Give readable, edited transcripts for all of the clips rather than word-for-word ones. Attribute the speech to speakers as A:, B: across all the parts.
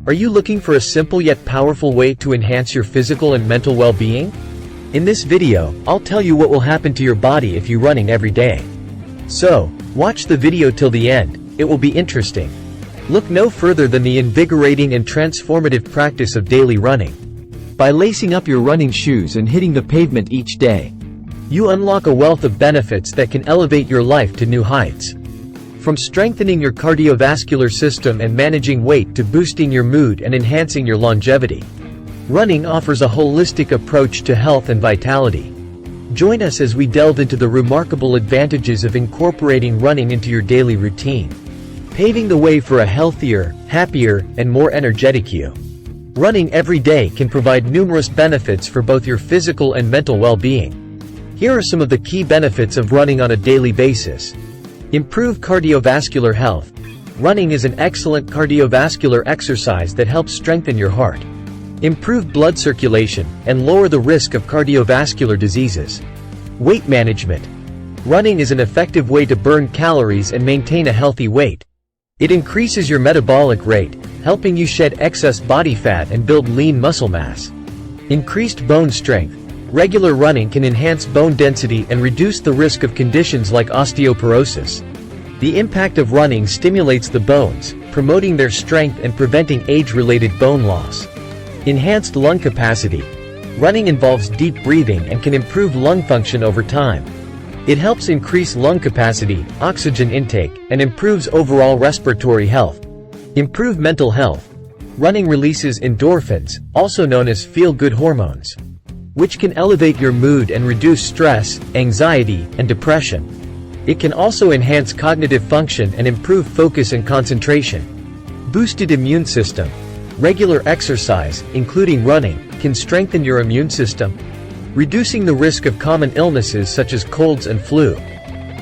A: Are you looking for a simple yet powerful way to enhance your physical and mental well-being? In this video, I'll tell you what will happen to your body if you're running every day. So, watch the video till the end, it will be interesting. Look no further than the invigorating and transformative practice of daily running. By lacing up your running shoes and hitting the pavement each day, you unlock a wealth of benefits that can elevate your life to new heights. From strengthening your cardiovascular system and managing weight to boosting your mood and enhancing your longevity, running offers a holistic approach to health and vitality. Join us as we delve into the remarkable advantages of incorporating running into your daily routine, paving the way for a healthier, happier, and more energetic you. Running every day can provide numerous benefits for both your physical and mental well-being. Here are some of the key benefits of running on a daily basis. Improve cardiovascular health. Running is an excellent cardiovascular exercise that helps strengthen your heart, improve blood circulation, and lower the risk of cardiovascular diseases. Weight management. Running is an effective way to burn calories and maintain a healthy weight. It increases your metabolic rate, helping you shed excess body fat and build lean muscle mass. Increased bone strength. Regular running can enhance bone density and reduce the risk of conditions like osteoporosis. The impact of running stimulates the bones, promoting their strength and preventing age-related bone loss. Enhanced lung capacity. Running involves deep breathing and can improve lung function over time. It helps increase lung capacity, oxygen intake, and improves overall respiratory health. Improve mental health. Running releases endorphins, also known as feel-good hormones, which can elevate your mood and reduce stress, anxiety, and depression. It can also enhance cognitive function and improve focus and concentration. Boosted immune system. Regular exercise, including running, can strengthen your immune system, reducing the risk of common illnesses such as colds and flu.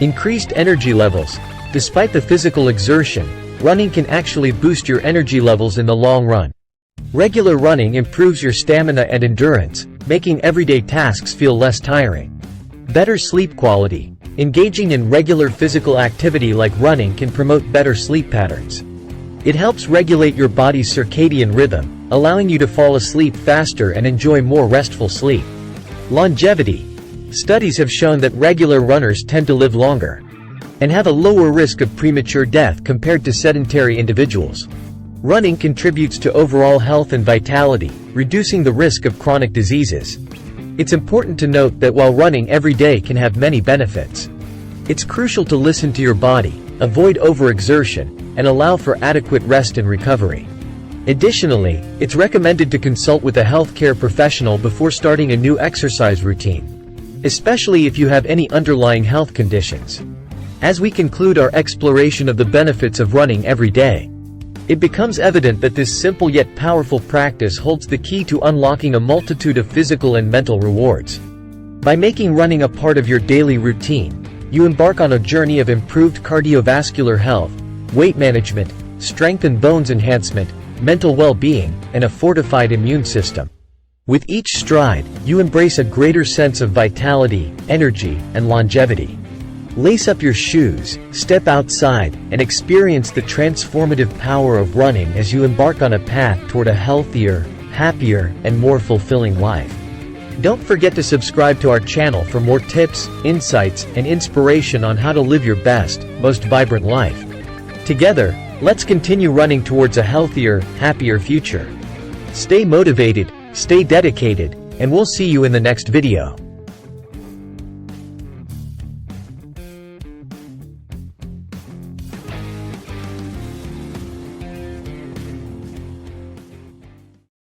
A: Increased energy levels. Despite the physical exertion, running can actually boost your energy levels in the long run. Regular running improves your stamina and endurance, making everyday tasks feel less tiring. Better sleep quality. Engaging in regular physical activity like running can promote better sleep patterns. It helps regulate your body's circadian rhythm, allowing you to fall asleep faster and enjoy more restful sleep. Longevity. Studies have shown that regular runners tend to live longer and have a lower risk of premature death compared to sedentary individuals. Running contributes to overall health and vitality, reducing the risk of chronic diseases. It's important to note that while running every day can have many benefits, it's crucial to listen to your body, avoid overexertion, and allow for adequate rest and recovery. Additionally, it's recommended to consult with a healthcare professional before starting a new exercise routine, especially if you have any underlying health conditions. As we conclude our exploration of the benefits of running every day, it becomes evident that this simple yet powerful practice holds the key to unlocking a multitude of physical and mental rewards. By making running a part of your daily routine, you embark on a journey of improved cardiovascular health, weight management, strength and bones enhancement, mental well-being, and a fortified immune system. With each stride, you embrace a greater sense of vitality, energy, and longevity. Lace up your shoes, step outside, and experience the transformative power of running as you embark on a path toward a healthier, happier, and more fulfilling life. Don't forget to subscribe to our channel for more tips, insights, and inspiration on how to live your best, most vibrant life. Together, let's continue running towards a healthier, happier future. Stay motivated, stay dedicated, and we'll see you in the next video.